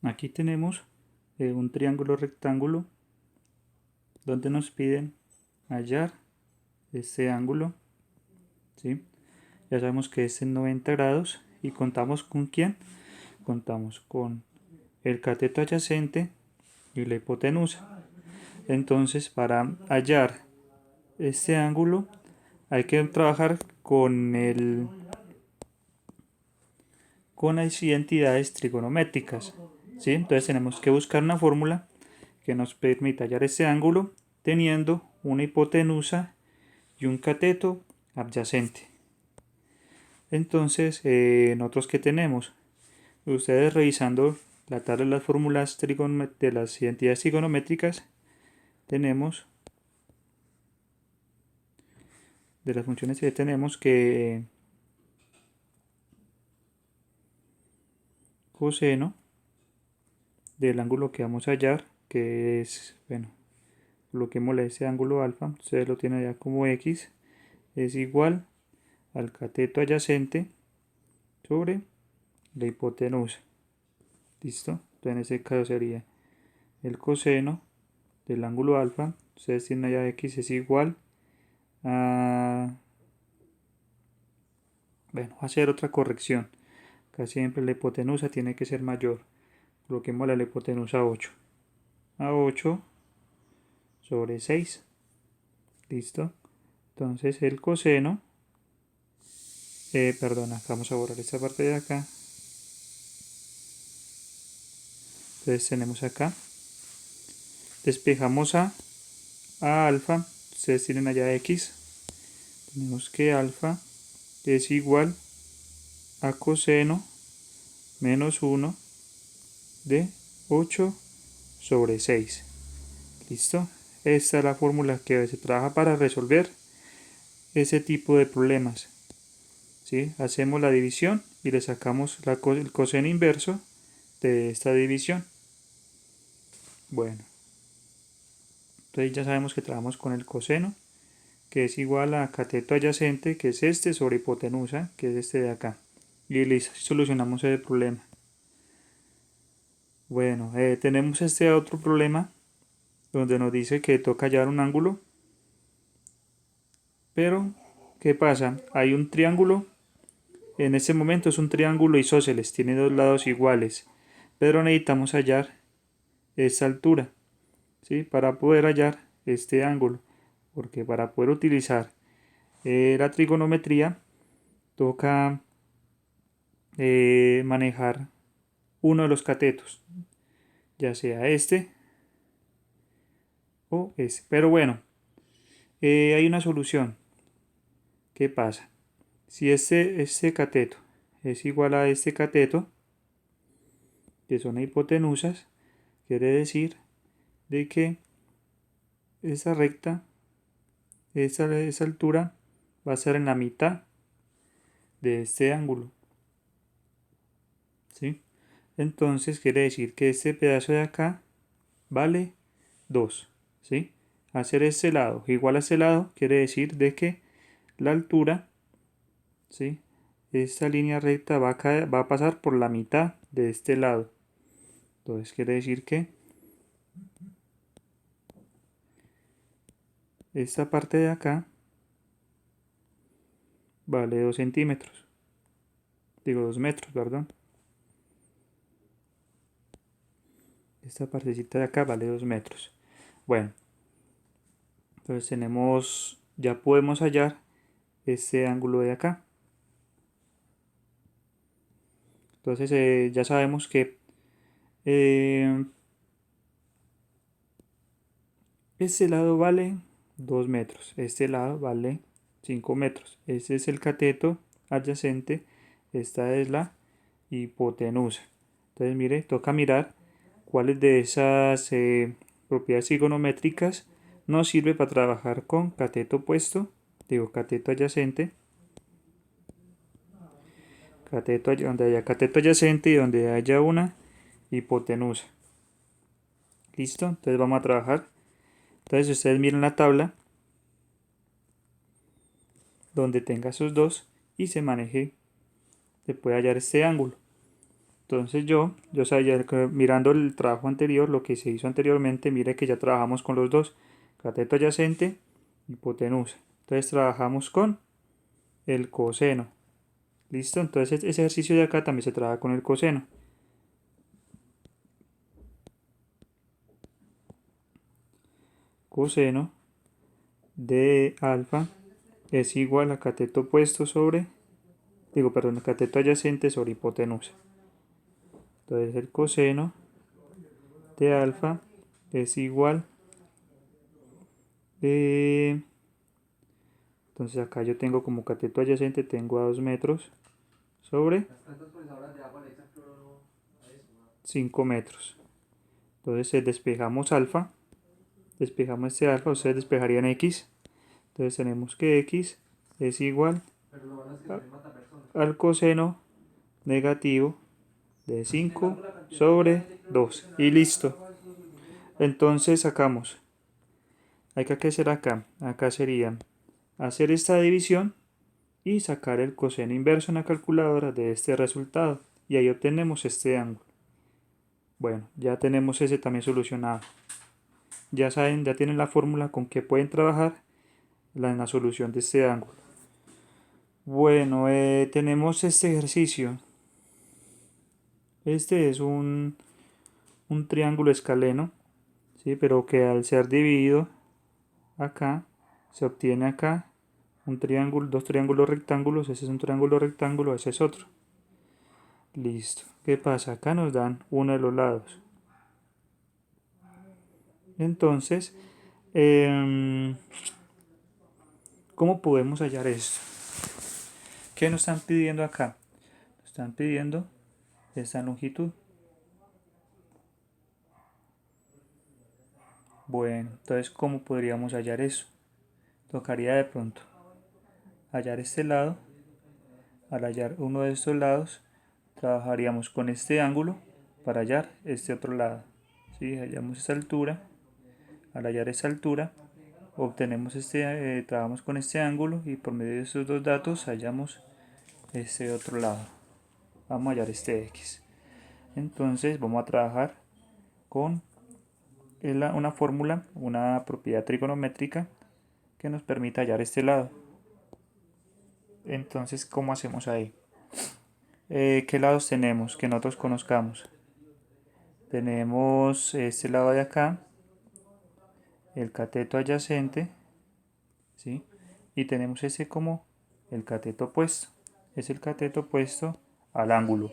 Aquí tenemos un triángulo rectángulo donde nos piden hallar este ángulo, ¿sí? Ya sabemos que es en 90 grados y contamos con ¿quién? Contamos con el cateto adyacente y la hipotenusa. Entonces, para hallar este ángulo hay que trabajar con las identidades trigonométricas, ¿sí? Entonces tenemos que buscar una fórmula que nos permita hallar este ángulo teniendo una hipotenusa y un cateto adyacente. Entonces, nosotros que tenemos, ustedes revisando la tabla de las fórmulas de las identidades trigonométricas, tenemos de las funciones que tenemos que coseno del ángulo que vamos a hallar, que es, bueno, bloqueémosle ese ángulo alfa, ustedes lo tienen allá como x, es igual al cateto adyacente sobre la hipotenusa. ¿Listo? Entonces en ese caso sería el coseno del ángulo alfa, ustedes tienen allá x es igual a, bueno, a hacer otra corrección. Casi siempre la hipotenusa tiene que ser mayor. Coloquemos la hipotenusa a 8. A 8 sobre 6. ¿Listo? Entonces el coseno, perdona, vamos a borrar esta parte de acá. Entonces tenemos acá, despejamos a alfa, ustedes tienen allá x, tenemos que alfa es igual a coseno menos 1 de 8 sobre 6. ¿Listo? Esta es la fórmula que se trabaja para resolver ese tipo de problemas. ¿Sí? Hacemos la división y le sacamos el coseno inverso de esta división. Bueno, entonces ya sabemos que trabajamos con el coseno, que es igual a cateto adyacente, que es este, sobre hipotenusa, que es este de acá. Y listo, solucionamos el problema. Bueno, tenemos este otro problema donde nos dice que toca hallar un ángulo. Pero, ¿qué pasa? Hay un triángulo. En este momento es un triángulo isósceles, tiene dos lados iguales. Pero necesitamos hallar esta altura, ¿sí? Para poder hallar este ángulo. Porque para poder utilizar la trigonometría toca manejar uno de los catetos, ya sea este o este. Pero bueno, hay una solución. ¿Qué pasa? Si este cateto es igual a este cateto, que son hipotenusas, quiere decir de que esa recta, esa altura, va a ser en la mitad de este ángulo, ¿sí? Entonces quiere decir que este pedazo de acá vale 2, ¿sí? Hacer este lado igual a este lado quiere decir de que la altura, ¿sí? Esta línea recta va a pasar por la mitad de este lado. Entonces quiere decir que esta parte de acá vale 2 centímetros. Digo 2 metros, perdón. Esta partecita de acá vale 2 metros. Bueno, entonces ya podemos hallar este ángulo de acá. Entonces ya sabemos que este lado vale 2 metros, este lado vale 5 metros. Este es el cateto adyacente, esta es la hipotenusa. Entonces mire, toca mirar cuáles de esas propiedades trigonométricas nos sirve para trabajar con cateto opuesto, digo cateto adyacente, donde haya cateto adyacente y donde haya una hipotenusa. ¿Listo? Entonces vamos a trabajar. Entonces ustedes miren la tabla donde tenga esos dos y se puede hallar este ángulo. Entonces yo sabía que mirando el trabajo anterior, lo que se hizo anteriormente, mire que ya trabajamos con los dos, cateto adyacente, hipotenusa. Entonces trabajamos con el coseno. ¿Listo? Entonces ese ejercicio de acá también se trabaja con el coseno. Coseno de alfa es igual a cateto opuesto sobre, cateto adyacente sobre hipotenusa. Entonces el coseno de alfa es igual entonces acá yo tengo como cateto adyacente, tengo a 2 metros sobre 5 metros. Entonces despejamos alfa, despejamos este alfa, ustedes despejarían x. Entonces tenemos que x es igual al coseno negativo de 5 sobre 2. Y listo. Entonces sacamos. Hay que hacer acá. Acá sería hacer esta división y sacar el coseno inverso en la calculadora de este resultado. Y ahí obtenemos este ángulo. Bueno, ya tenemos ese también solucionado. Ya saben, ya tienen la fórmula con que pueden trabajar en la solución de este ángulo. Bueno, tenemos este ejercicio. Este es un triángulo escaleno, ¿sí? Pero que al ser dividido acá, se obtiene acá un triángulo, dos triángulos rectángulos. Ese es un triángulo rectángulo, ese es otro. Listo. ¿Qué pasa? Acá nos dan uno de los lados. Entonces, ¿cómo podemos hallar esto? ¿Qué nos están pidiendo acá? Nos están pidiendo esta longitud. Bueno, entonces, ¿cómo podríamos hallar eso? Tocaría de pronto hallar este lado. Al hallar uno de estos lados, trabajaríamos con este ángulo para hallar este otro lado. ¿Sí? Hallamos esta altura. Al hallar esta altura, obtenemos trabajamos con este ángulo y por medio de estos dos datos hallamos este otro lado. Vamos a hallar este x. Entonces vamos a trabajar con una fórmula, una propiedad trigonométrica que nos permita hallar este lado. Entonces, ¿cómo hacemos ahí? ¿Qué lados tenemos que nosotros conozcamos? Tenemos este lado de acá, el cateto adyacente, ¿sí? Y tenemos ese como el cateto opuesto. Es el cateto opuesto al ángulo.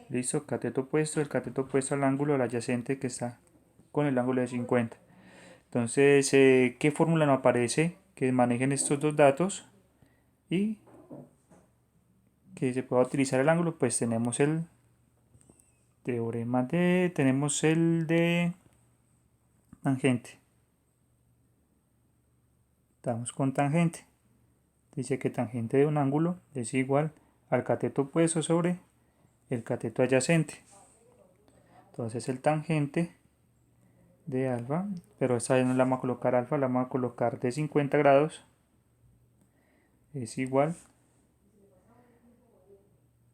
¿Listo? Cateto opuesto, el cateto opuesto al ángulo, el adyacente que está con el ángulo de 50. Entonces, ¿qué fórmula nos aparece que manejen estos dos datos y que se pueda utilizar el ángulo? Pues tenemos el teorema tenemos el de tangente. Estamos con tangente. Dice que tangente de un ángulo es igual al cateto opuesto sobre el cateto adyacente. Entonces el tangente de alfa, pero esta vez no la vamos a colocar alfa, la vamos a colocar de 50 grados, es igual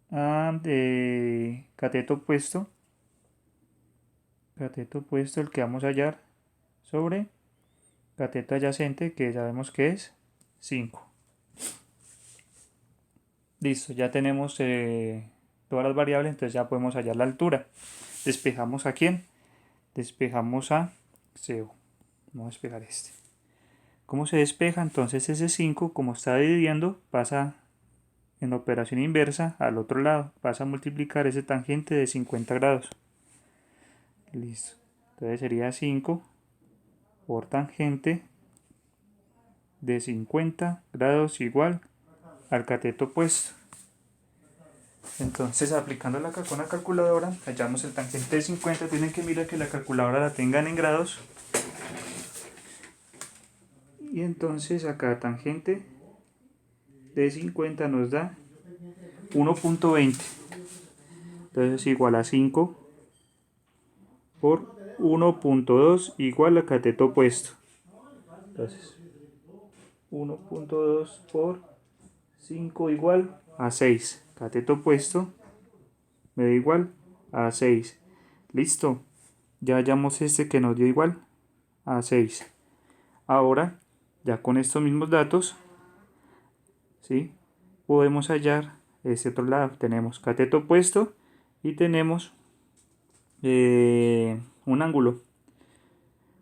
a de cateto opuesto, el que vamos a hallar sobre cateto adyacente, que sabemos que es 5. Listo, ya tenemos todas las variables, entonces ya podemos hallar la altura. ¿Despejamos a quién? Despejamos a CO. Vamos a despejar este. ¿Cómo se despeja? Entonces ese 5, como está dividiendo, pasa en operación inversa al otro lado. Pasa a multiplicar ese tangente de 50 grados. Listo. Entonces sería 5 por tangente de 50 grados igual al cateto opuesto. Entonces, aplicándola acá con la calculadora, hallamos el tangente de 50. Tienen que mirar que la calculadora la tengan en grados. Y entonces acá tangente de 50 nos da 1.20. Entonces es igual a 5 por 1.2 igual a cateto opuesto. Entonces 1.2 por 5 igual a 6. Cateto opuesto me da igual a 6. Listo, ya hallamos este que nos dio igual a 6. Ahora, ya con estos mismos datos, ¿sí?, podemos hallar este otro lado. Tenemos cateto opuesto y tenemos un ángulo.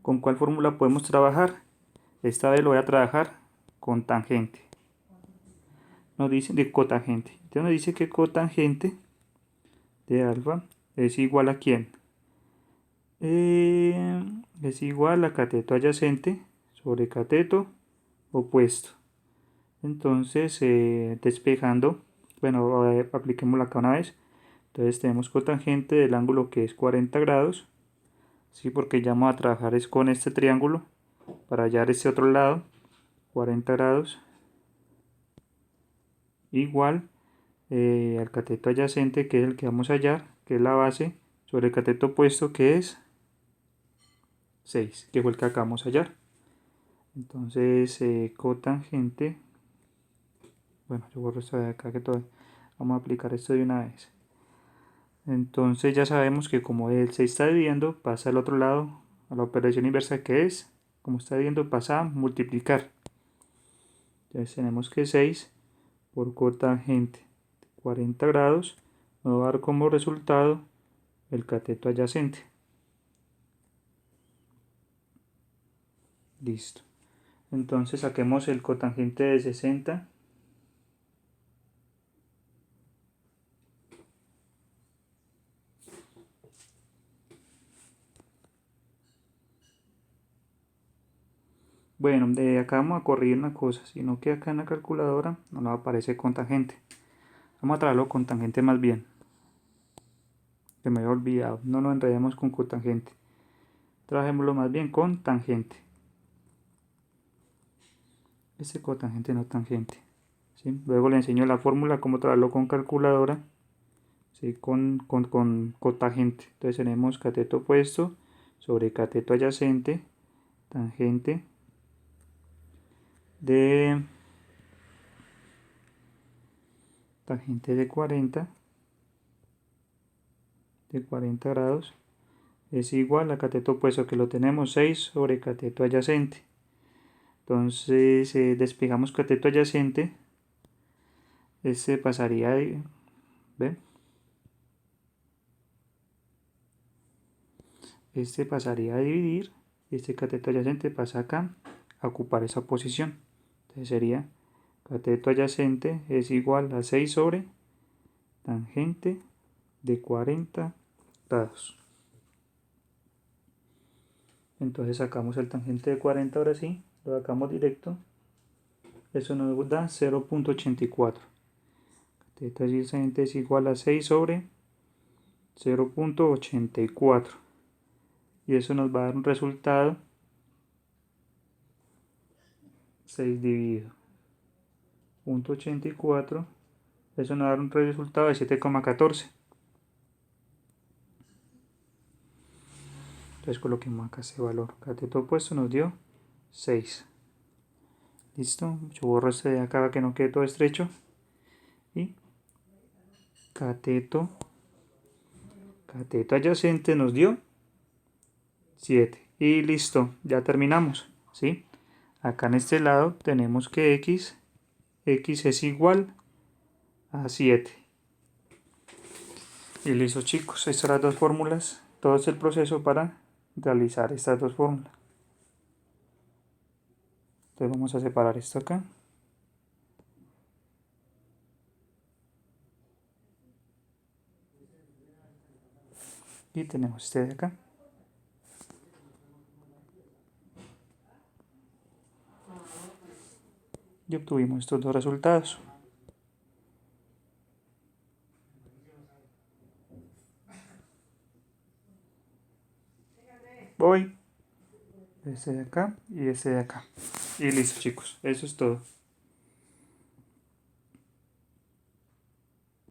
¿Con cuál fórmula podemos trabajar? Esta vez lo voy a trabajar con tangente. Nos dice de cotangente. Entonces nos dice que cotangente de alfa es igual a ¿quién? Es igual a cateto adyacente sobre cateto opuesto. Entonces, despejando, bueno, apliquémoslo acá una vez. Entonces tenemos cotangente del ángulo que es 40 grados. Sí, porque ya vamos a trabajar es con este triángulo para hallar este otro lado, 40 grados, igual al cateto adyacente, que es el que vamos a hallar, que es la base, sobre el cateto opuesto, que es 6, que fue el que acabamos de hallar. Entonces, cotangente, bueno, yo borro esto de acá que todo, vamos a aplicar esto de una vez. Entonces ya sabemos que como él se está dividiendo, pasa al otro lado, a la operación inversa, que es, como está dividiendo, pasa a multiplicar. Entonces tenemos que 6 por cotangente de 40 grados nos va a dar como resultado el cateto adyacente. Listo. Entonces saquemos el cotangente de 60. Bueno, de acá vamos a corregir una cosa, sino que acá en la calculadora no nos aparece cotangente. Vamos a traerlo con tangente más bien. Se me había olvidado, no nos enredemos con cotangente. Trabajémoslo más bien con tangente. Este cotangente no tangente. ¿Sí? Luego le enseño la fórmula, cómo trabajarlo con calculadora. ¿Sí? Con cotangente. Entonces tenemos cateto opuesto sobre cateto adyacente, tangente de 40 grados es igual a cateto opuesto, que lo tenemos 6 sobre cateto adyacente. Entonces despejamos cateto adyacente, este pasaría de, ¿ve? Este pasaría a dividir, este cateto adyacente pasa acá a ocupar esa posición. Entonces sería cateto adyacente es igual a 6 sobre tangente de 40 grados. Entonces sacamos el tangente de 40, ahora sí, lo sacamos directo. Eso nos da 0.84. Cateto adyacente es igual a 6 sobre 0.84. Y eso nos va a dar un resultado 6 dividido 0.84. Eso nos va a dar un resultado de 7,14. Entonces coloquemos acá ese valor. Cateto opuesto nos dio 6. Listo. Yo borro este de acá para que no quede todo estrecho. Y cateto adyacente nos dio 7. Y listo. Ya terminamos. ¿Sí? Acá en este lado tenemos que x es igual a 7. Y listo, chicos. Estas son las dos fórmulas. Todo es el proceso para realizar estas dos fórmulas. Entonces vamos a separar esto acá. Y tenemos este de acá. Y obtuvimos estos dos resultados. Voy. Este de acá y este de acá. Y listo, chicos. Eso es todo.